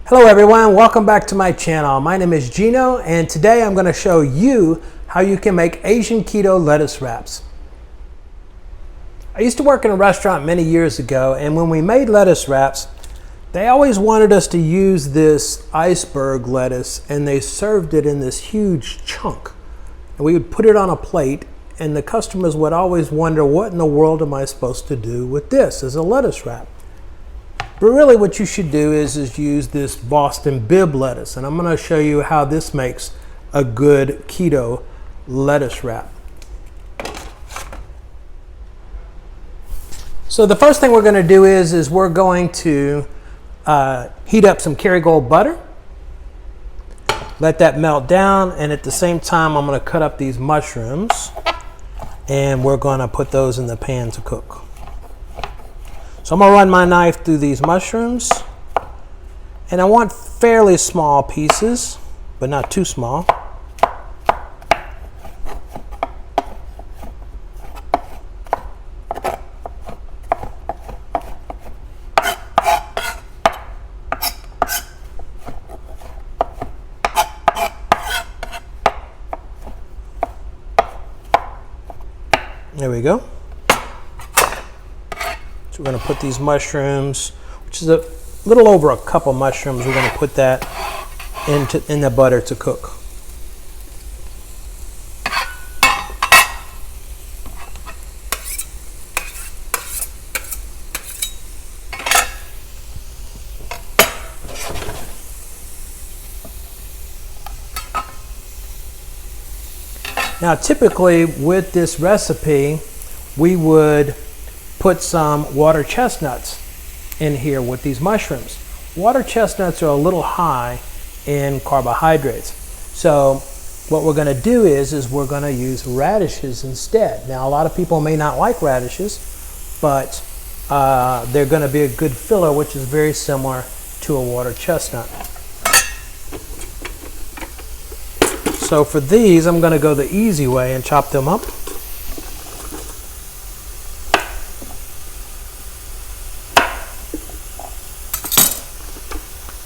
Hello everyone, welcome back to my channel. My name is Gino and today I'm going to show you how you can make Asian keto lettuce wraps. I used to work in a restaurant many years ago, and when we made lettuce wraps, they always wanted us to use this iceberg lettuce, and they served it in this huge chunk. And we would put it on a plate, and the customers would always wonder, what in the world am I supposed to do with this as a lettuce wrap? But really what you should do is use this Boston Bib lettuce, and I'm going to show you how this makes a good keto lettuce wrap. So the first thing we're going to do is we're going to heat up some Kerrygold butter, let that melt down, and at the same time I'm going to cut up these mushrooms and we're going to put those in the pan to cook. So I'm going to run my knife through these mushrooms, and I want fairly small pieces, but not too small. There we go. So we're going to put these mushrooms, which is a little over a cup of mushrooms, we're going to put that in the butter to cook. Now typically with this recipe, we would put some water chestnuts in here with these mushrooms. Water chestnuts are a little high in carbohydrates. So what we're going to do is we're going to use radishes instead. Now a lot of people may not like radishes, but they're going to be a good filler, which is very similar to a water chestnut. So for these, I'm going to go the easy way and chop them up.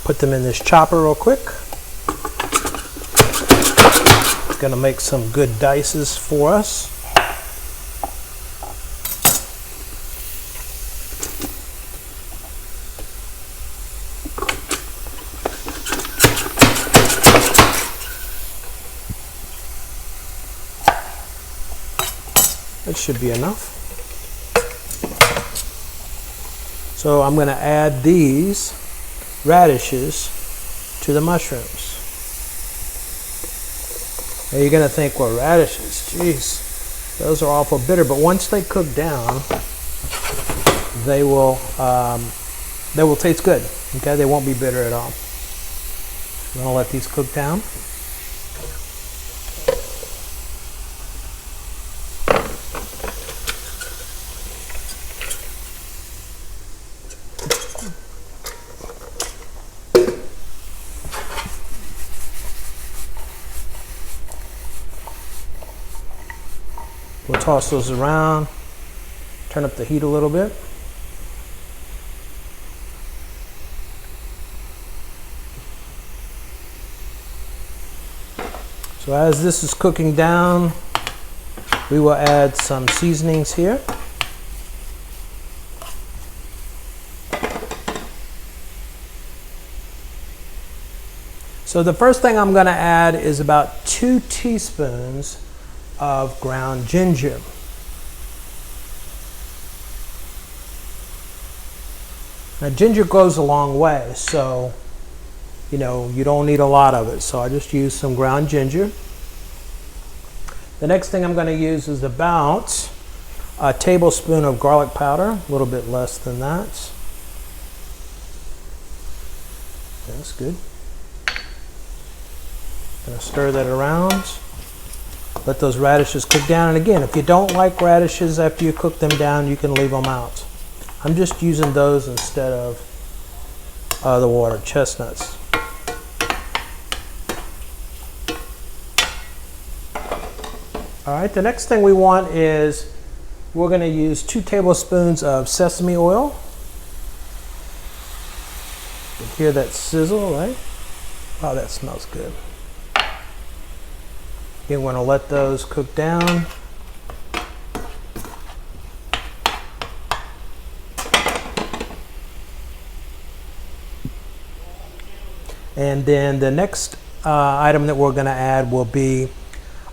Put them in this chopper real quick. Going to make some good dices for us. That should be enough. So I'm going to add these radishes to the mushrooms. Now you're going to think, well, radishes, geez, those are awful bitter. But once they cook down, they will taste good. Okay, they won't be bitter at all. I'm going to let these cook down. We'll toss those around, turn up the heat a little bit. So as this is cooking down, we will add some seasonings here. So the first thing I'm going to add is about 2 teaspoons of ground ginger. Now ginger goes a long way, so you don't need a lot of it, so I just use some ground ginger. The next thing I'm going to use is about a tablespoon of garlic powder, a little bit less than that. That's good. Gonna stir that around. Let those radishes cook down. And again, if you don't like radishes after you cook them down, you can leave them out. I'm just using those instead of the water chestnuts. All right, the next thing we want is we're going to use 2 tablespoons of sesame oil. You can hear that sizzle, right? Wow, that smells good. Again, we're going to let those cook down. And then the next item that we're going to add will be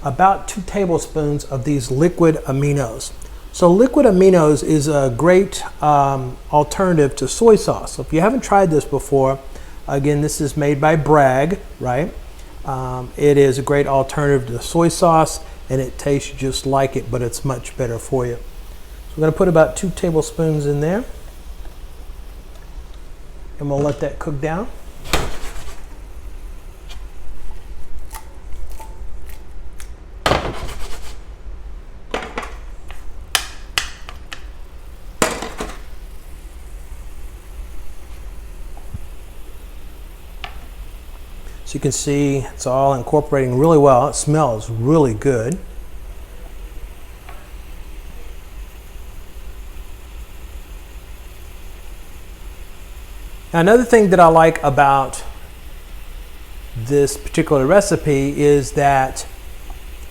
about 2 tablespoons of these liquid aminos. So liquid aminos is a great alternative to soy sauce. So if you haven't tried this before, again, this is made by Bragg, right? It is a great alternative to soy sauce, and it tastes just like it, but it's much better for you. So we're going to put about 2 tablespoons in there, and we'll let that cook down. So you can see it's all incorporating really well. It smells really good. Now, another thing that I like about this particular recipe is that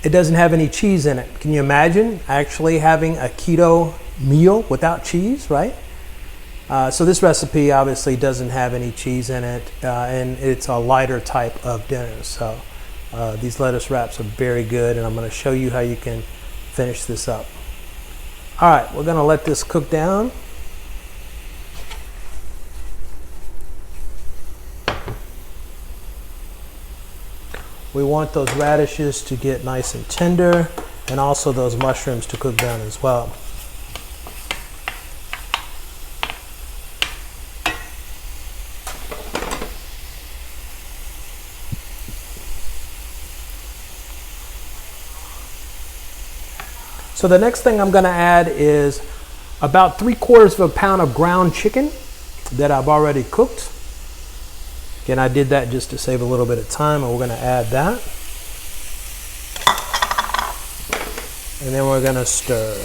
it doesn't have any cheese in it. Can you imagine actually having a keto meal without cheese, right? So this recipe obviously doesn't have any cheese in it, and it's a lighter type of dinner. So these lettuce wraps are very good, and I'm going to show you how you can finish this up. All right, we're going to let this cook down. We want those radishes to get nice and tender, and also those mushrooms to cook down as well. So the next thing I'm going to add is about 3/4 pound of ground chicken that I've already cooked. Again, I did that just to save a little bit of time, and we're going to add that. And then we're going to stir.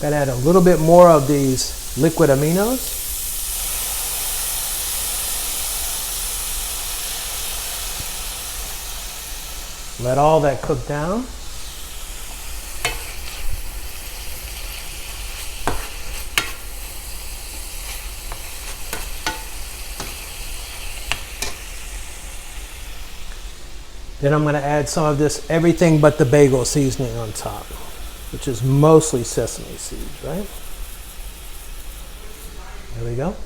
Gotta add a little bit more of these liquid aminos. Let all that cook down. Then I'm going to add some of this everything but the bagel seasoning on top, which is mostly sesame seeds, right? There we go.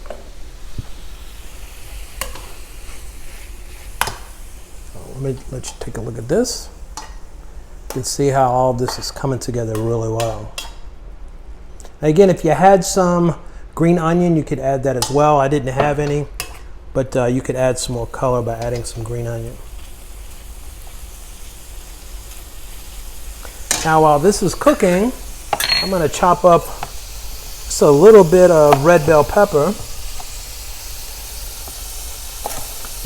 So let you take a look at this. You can see how all this is coming together really well. Again, if you had some green onion, you could add that as well. I didn't have any, but you could add some more color by adding some green onion. Now, while this is cooking, I'm going to chop up just a little bit of red bell pepper.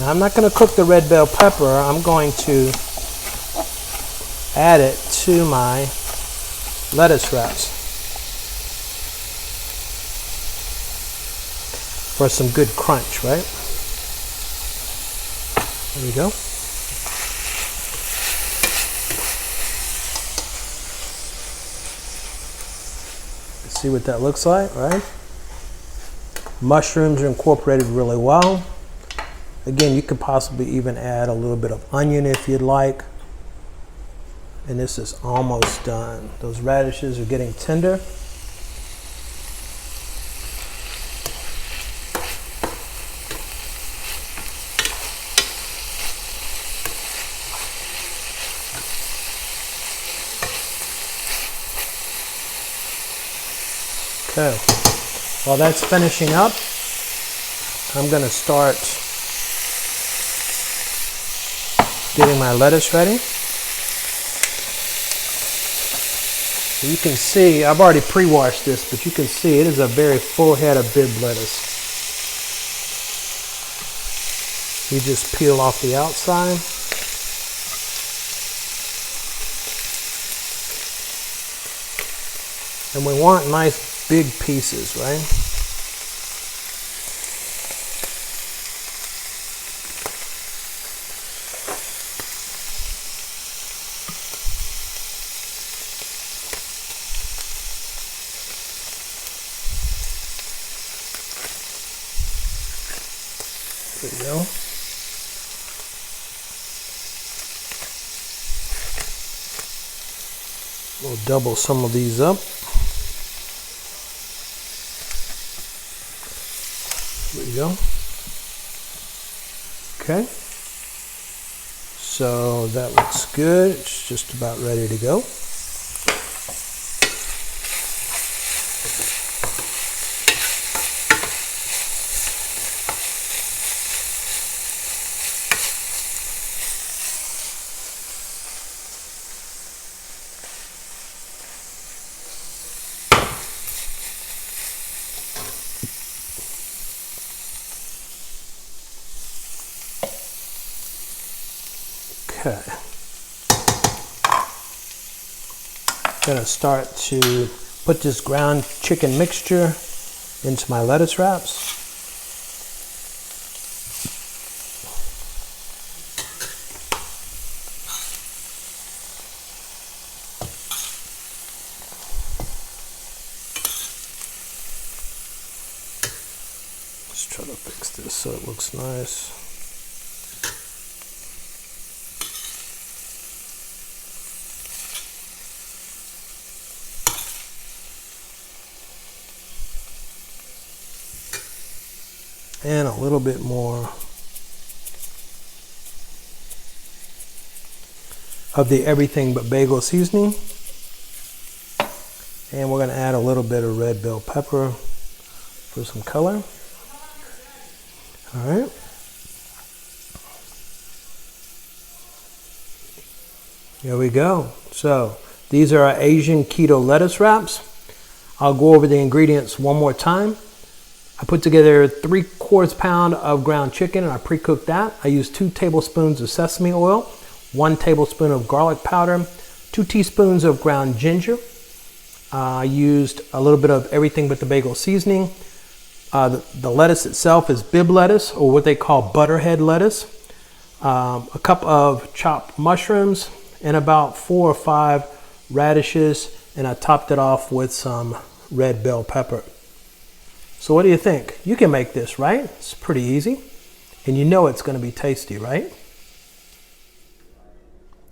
Now, I'm not going to cook the red bell pepper. I'm going to add it to my lettuce wraps for some good crunch, right? There we go. See what that looks like, right? Mushrooms are incorporated really well. Again, you could possibly even add a little bit of onion if you'd like. And this is almost done. Those radishes are getting tender. Okay, while that's finishing up, I'm going to start getting my lettuce ready. You can see, I've already pre-washed this, but you can see it is a very full head of bib lettuce. You just peel off the outside. And we want nice big pieces, right? There you go. We'll double some of these up. There you go. Okay. So that looks good. It's just about ready to go. Okay. Gonna start to put this ground chicken mixture into my lettuce wraps. Let's try to fix this so it looks nice. And a little bit more of the everything but bagel seasoning. And we're going to add a little bit of red bell pepper for some color. All right. Here we go. So these are our Asian keto lettuce wraps. I'll go over the ingredients one more time. I put together 3/4 pound of ground chicken and I pre-cooked that. I used 2 tablespoons of sesame oil, 1 tablespoon of garlic powder, 2 teaspoons of ground ginger. I used a little bit of everything but the bagel seasoning. The lettuce itself is bib lettuce, or what they call butterhead lettuce. A cup of chopped mushrooms and about 4 or 5 radishes, and I topped it off with some red bell pepper. So what do you think? You can make this, right? It's pretty easy. And you know it's going to be tasty, right?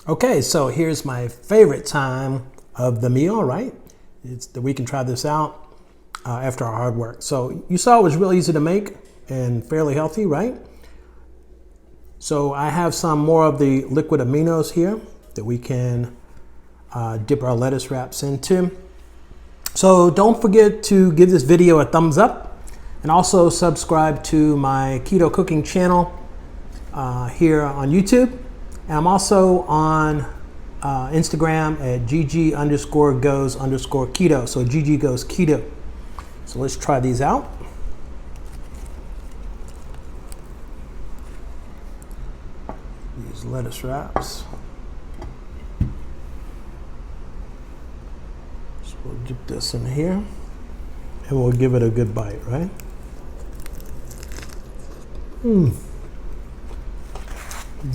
Okay, so here's my favorite time of the meal, right? It's that we can try this out after our hard work. So you saw it was really easy to make and fairly healthy, right? So I have some more of the liquid aminos here that we can dip our lettuce wraps into. So don't forget to give this video a thumbs up and also subscribe to my keto cooking channel here on YouTube. And I'm also on Instagram at gg_goes_keto. So GG goes keto. So let's try these out. These lettuce wraps. We'll dip this in here and we'll give it a good bite, right?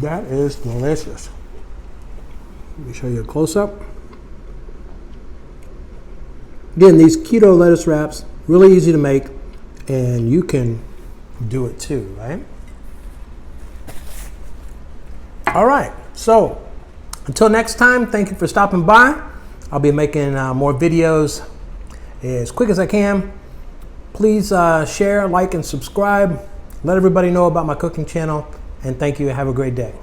That is delicious. Let me show you a close-up. Again, these keto lettuce wraps, really easy to make, and you can do it too, right? All right, so until next time, thank you for stopping by. I'll be making more videos as quick as I can. Please share, like, and subscribe. Let everybody know about my cooking channel. And thank you and have a great day.